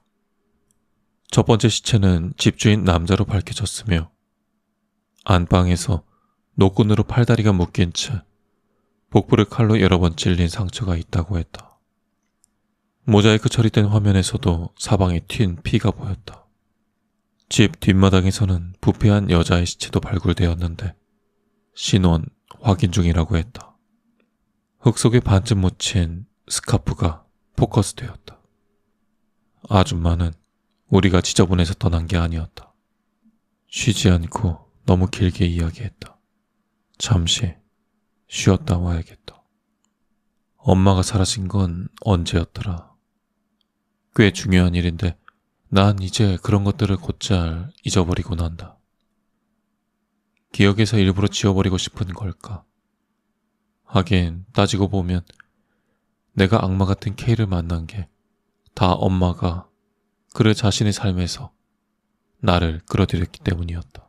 첫 번째 시체는 집주인 남자로 밝혀졌으며 안방에서 노끈으로 팔다리가 묶인 채 복부를 칼로 여러 번 찔린 상처가 있다고 했다. 모자이크 처리된 화면에서도 사방에 튄 피가 보였다. 집 뒷마당에서는 부패한 여자의 시체도 발굴되었는데 신원 확인 중이라고 했다. 흙 속에 반쯤 묻힌 스카프가 포커스되었다. 아줌마는 우리가 지저분해서 떠난 게 아니었다. 쉬지 않고 너무 길게 이야기했다. 잠시 쉬었다 와야겠다. 엄마가 사라진 건 언제였더라. 꽤 중요한 일인데 난 이제 그런 것들을 곧잘 잊어버리고 난다. 기억에서 일부러 지워버리고 싶은 걸까? 하긴 따지고 보면 내가 악마 같은 K를 만난 게 다 엄마가 그를 자신의 삶에서 나를 끌어들였기 때문이었다.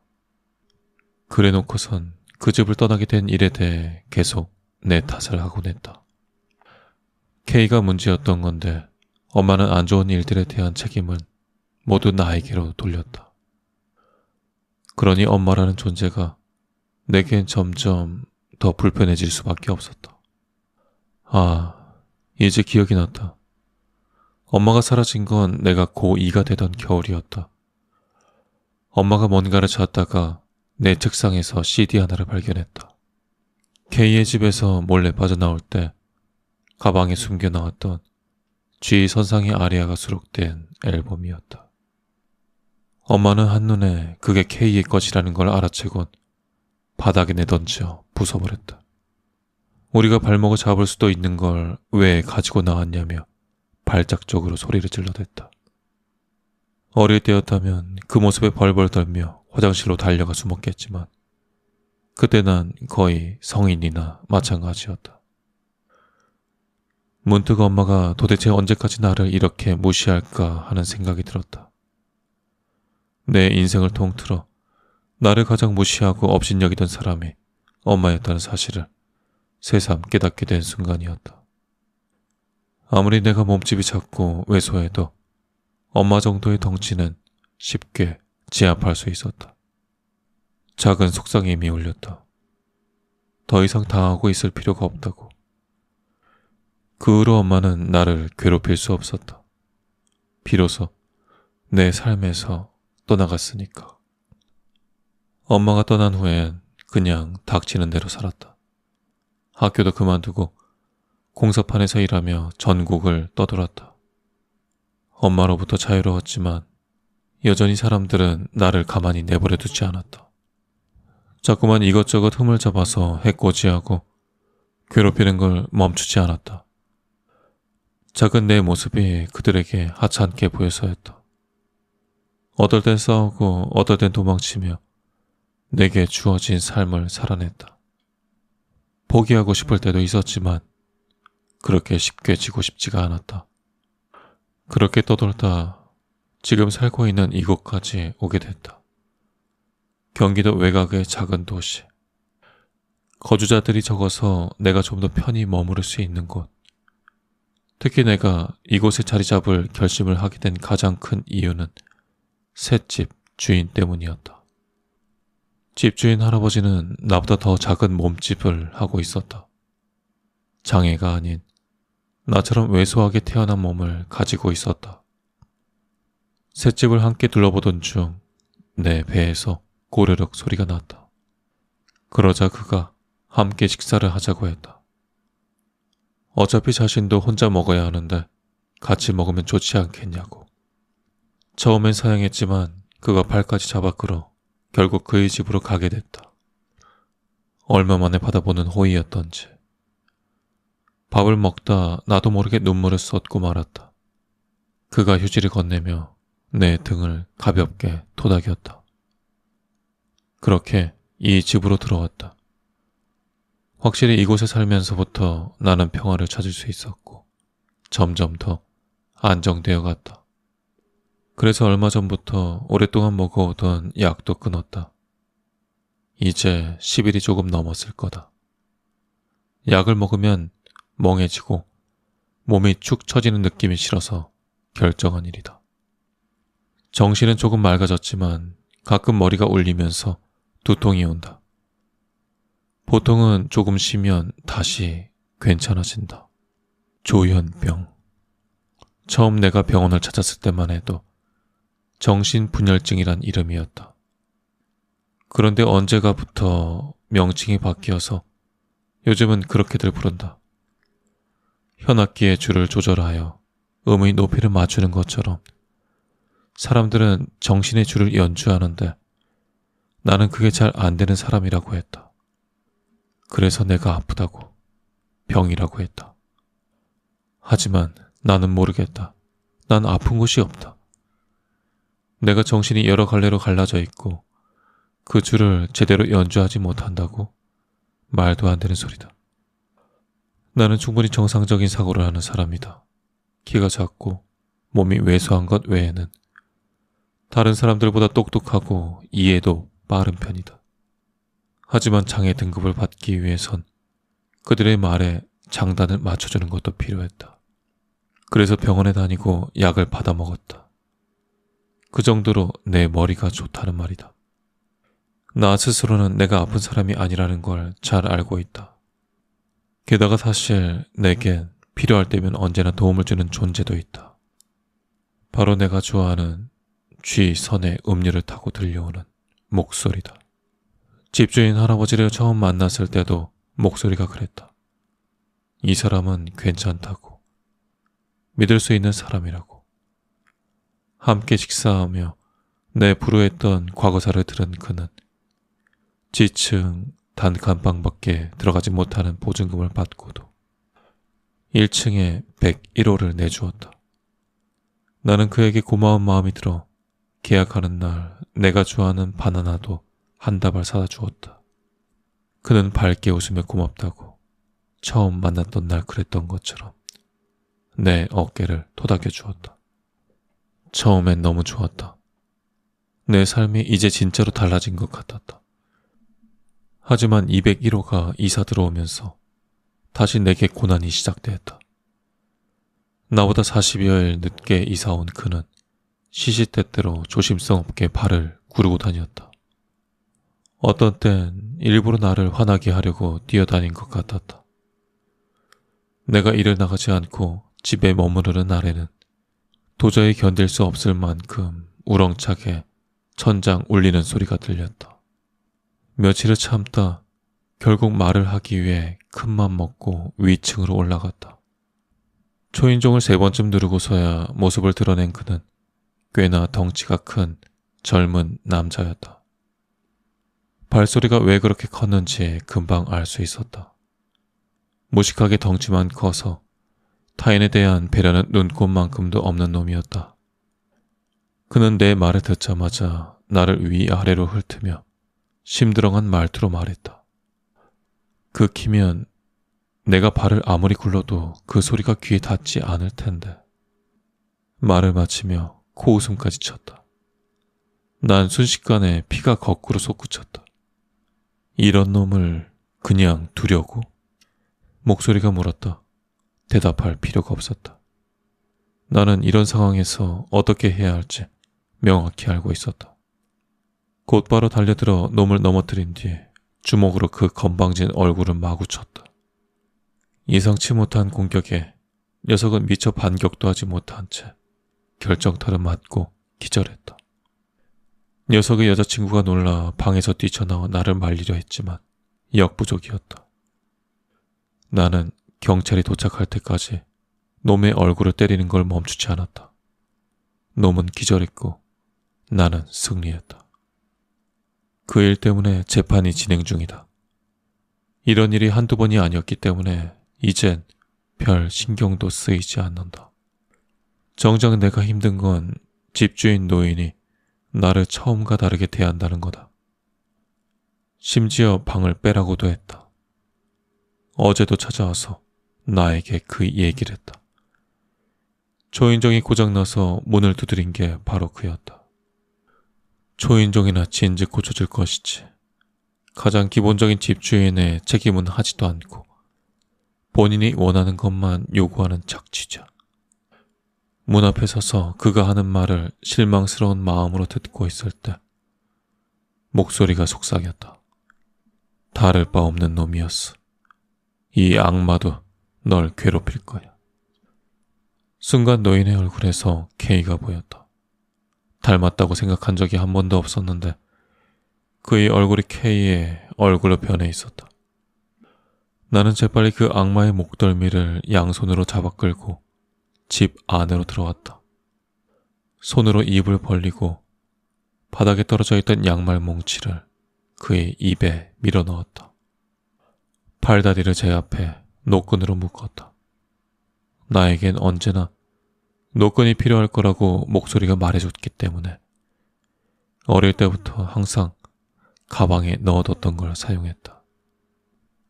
그래놓고선 그 집을 떠나게 된 일에 대해 계속 내 탓을 하곤 했다. K가 문제였던 건데 엄마는 안 좋은 일들에 대한 책임은 모두 나에게로 돌렸다. 그러니 엄마라는 존재가 내겐 점점 더 불편해질 수밖에 없었다. 아, 이제 기억이 났다. 엄마가 사라진 건 내가 고2가 되던 겨울이었다. 엄마가 뭔가를 찾다가 내 책상에서 CD 하나를 발견했다. K의 집에서 몰래 빠져나올 때 가방에 숨겨나왔던 G 선상의 아리아가 수록된 앨범이었다. 엄마는 한눈에 그게 K의 것이라는 걸 알아채곤 바닥에 내던져 부숴버렸다. 우리가 발목을 잡을 수도 있는 걸 왜 가지고 나왔냐며 발작적으로 소리를 질러댔다. 어릴 때였다면 그 모습에 벌벌 떨며 화장실로 달려가 숨었겠지만 그때 난 거의 성인이나 마찬가지였다. 문득 엄마가 도대체 언제까지 나를 이렇게 무시할까 하는 생각이 들었다. 내 인생을 통틀어 나를 가장 무시하고 업신여기던 사람이 엄마였다는 사실을 새삼 깨닫게 된 순간이었다. 아무리 내가 몸집이 작고 왜소해도 엄마 정도의 덩치는 쉽게 제압할 수 있었다. 작은 속상임이 울렸다. 더 이상 당하고 있을 필요가 없다고. 그 후로 엄마는 나를 괴롭힐 수 없었다. 비로소 내 삶에서 떠나갔으니까. 엄마가 떠난 후엔 그냥 닥치는 대로 살았다. 학교도 그만두고 공사판에서 일하며 전국을 떠돌았다. 엄마로부터 자유로웠지만 여전히 사람들은 나를 가만히 내버려 두지 않았다. 자꾸만 이것저것 흠을 잡아서 해코지하고 괴롭히는 걸 멈추지 않았다. 작은 내 모습이 그들에게 하찮게 보여서였다. 어떨 땐 싸우고 어떨 땐 도망치며 내게 주어진 삶을 살아냈다. 포기하고 싶을 때도 있었지만 그렇게 쉽게 지고 싶지가 않았다. 그렇게 떠돌다 지금 살고 있는 이곳까지 오게 됐다. 경기도 외곽의 작은 도시. 거주자들이 적어서 내가 좀 더 편히 머무를 수 있는 곳. 특히 내가 이곳에 자리 잡을 결심을 하게 된 가장 큰 이유는 셋집 주인 때문이었다. 집주인 할아버지는 나보다 더 작은 몸집을 하고 있었다. 장애가 아닌 나처럼 왜소하게 태어난 몸을 가지고 있었다. 셋집을 함께 둘러보던 중 내 배에서 고르륵 소리가 났다. 그러자 그가 함께 식사를 하자고 했다. 어차피 자신도 혼자 먹어야 하는데 같이 먹으면 좋지 않겠냐고. 처음엔 사양했지만 그가 발까지 잡아 끌어 결국 그의 집으로 가게 됐다. 얼마 만에 받아보는 호의였던지. 밥을 먹다 나도 모르게 눈물을 쏟고 말았다. 그가 휴지를 건네며 내 등을 가볍게 토닥였다. 그렇게 이 집으로 들어왔다. 확실히 이곳에 살면서부터 나는 평화를 찾을 수 있었고 점점 더 안정되어 갔다. 그래서 얼마 전부터 오랫동안 먹어오던 약도 끊었다. 이제 10일이 조금 넘었을 거다. 약을 먹으면 멍해지고 몸이 축 처지는 느낌이 싫어서 결정한 일이다. 정신은 조금 맑아졌지만 가끔 머리가 울리면서 두통이 온다. 보통은 조금 쉬면 다시 괜찮아진다. 조현병. 처음 내가 병원을 찾았을 때만 해도 정신분열증이란 이름이었다. 그런데 언제가부터 명칭이 바뀌어서 요즘은 그렇게들 부른다. 현악기의 줄을 조절하여 음의 높이를 맞추는 것처럼 사람들은 정신의 줄을 연주하는데 나는 그게 잘 안 되는 사람이라고 했다. 그래서 내가 아프다고, 병이라고 했다. 하지만 나는 모르겠다. 난 아픈 곳이 없다. 내가 정신이 여러 갈래로 갈라져 있고 그 줄을 제대로 연주하지 못한다고? 말도 안 되는 소리다. 나는 충분히 정상적인 사고를 하는 사람이다. 키가 작고 몸이 왜소한 것 외에는 다른 사람들보다 똑똑하고 이해도 빠른 편이다. 하지만 장애 등급을 받기 위해선 그들의 말에 장단을 맞춰주는 것도 필요했다. 그래서 병원에 다니고 약을 받아 먹었다. 그 정도로 내 머리가 좋다는 말이다. 나 스스로는 내가 아픈 사람이 아니라는 걸 잘 알고 있다. 게다가 사실 내겐 필요할 때면 언제나 도움을 주는 존재도 있다. 바로 내가 좋아하는 쥐선의 음료를 타고 들려오는 목소리다. 집주인 할아버지를 처음 만났을 때도 목소리가 그랬다. 이 사람은 괜찮다고. 믿을 수 있는 사람이라고. 함께 식사하며 내 불우했던 과거사를 들은 그는 지층 단칸방밖에 들어가지 못하는 보증금을 받고도 1층에 101호를 내주었다. 나는 그에게 고마운 마음이 들어 계약하는 날 내가 좋아하는 바나나도 한 다발 사다 주었다. 그는 밝게 웃으며 고맙다고 처음 만났던 날 그랬던 것처럼 내 어깨를 토닥여 주었다. 처음엔 너무 좋았다. 내 삶이 이제 진짜로 달라진 것 같았다. 하지만 201호가 이사 들어오면서 다시 내게 고난이 시작되었다. 나보다 40여일 늦게 이사 온 그는 시시때때로 조심성 없게 발을 구르고 다녔다. 어떤 땐 일부러 나를 화나게 하려고 뛰어다닌 것 같았다. 내가 일을 나가지 않고 집에 머무르는 날에는 도저히 견딜 수 없을 만큼 우렁차게 천장 울리는 소리가 들렸다. 며칠을 참다 결국 말을 하기 위해 큰맘 먹고 위층으로 올라갔다. 초인종을 3번쯤 누르고서야 모습을 드러낸 그는 꽤나 덩치가 큰 젊은 남자였다. 발소리가 왜 그렇게 컸는지 금방 알 수 있었다. 무식하게 덩치만 커서 타인에 대한 배려는 눈꼽만큼도 없는 놈이었다. 그는 내 말을 듣자마자 나를 위아래로 훑으며 심드렁한 말투로 말했다. 그 키면 내가 발을 아무리 굴러도 그 소리가 귀에 닿지 않을 텐데. 말을 마치며 코웃음까지 쳤다. 난 순식간에 피가 거꾸로 솟구쳤다. 이런 놈을 그냥 두려고? 목소리가 물었다. 대답할 필요가 없었다. 나는 이런 상황에서 어떻게 해야 할지 명확히 알고 있었다. 곧바로 달려들어 놈을 넘어뜨린 뒤에 주먹으로 그 건방진 얼굴을 마구 쳤다. 예상치 못한 공격에 녀석은 미처 반격도 하지 못한 채 결정타를 맞고 기절했다. 녀석의 여자친구가 놀라 방에서 뛰쳐나와 나를 말리려 했지만 역부족이었다. 나는 경찰이 도착할 때까지 놈의 얼굴을 때리는 걸 멈추지 않았다. 놈은 기절했고 나는 승리했다. 그 일 때문에 재판이 진행 중이다. 이런 일이 한두 번이 아니었기 때문에 이젠 별 신경도 쓰이지 않는다. 정작 내가 힘든 건 집주인 노인이 나를 처음과 다르게 대한다는 거다. 심지어 방을 빼라고도 했다. 어제도 찾아와서 나에게 그 얘기를 했다. 초인종이 고장나서 문을 두드린 게 바로 그였다. 초인종이나 진즉 고쳐줄 것이지. 가장 기본적인 집주인의 책임은 하지도 않고 본인이 원하는 것만 요구하는 착취자. 문 앞에 서서 그가 하는 말을 실망스러운 마음으로 듣고 있을 때 목소리가 속삭였다. 다를 바 없는 놈이었어. 이 악마도 널 괴롭힐 거야. 순간 노인의 얼굴에서 K가 보였다. 닮았다고 생각한 적이 한 번도 없었는데 그의 얼굴이 K의 얼굴로 변해 있었다. 나는 재빨리 그 악마의 목덜미를 양손으로 잡아 끌고 집 안으로 들어왔다. 손으로 입을 벌리고 바닥에 떨어져 있던 양말 뭉치를 그의 입에 밀어 넣었다. 팔다리를 제 앞에 노끈으로 묶었다. 나에겐 언제나 노끈이 필요할 거라고 목소리가 말해줬기 때문에 어릴 때부터 항상 가방에 넣어뒀던 걸 사용했다.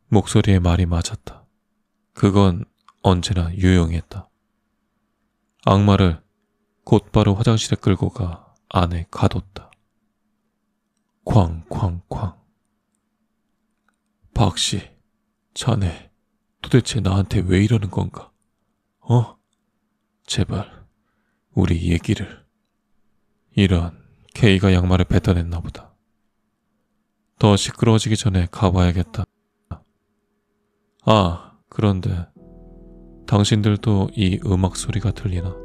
목소리의 말이 맞았다. 그건 언제나 유용했다. 악마를 곧바로 화장실에 끌고 가 안에 가뒀다. 쾅쾅쾅. 박씨, 자네 도대체 나한테 왜 이러는 건가? 제발 우리 얘기를. 이런, K가 양말을 뱉어냈나 보다. 더 시끄러워지기 전에 가봐야겠다. 아, 그런데 당신들도 이 음악 소리가 들리나?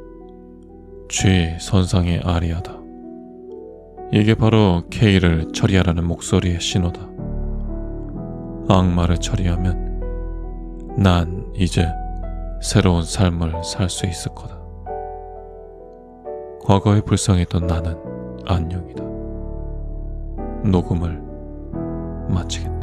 쥐 선상의 아리아다. 이게 바로 K를 처리하라는 목소리의 신호다. 악마를 처리하면 난 이제 새로운 삶을 살 수 있을 거다. 과거에 불쌍했던 나는 안녕이다. 녹음을 마치겠다.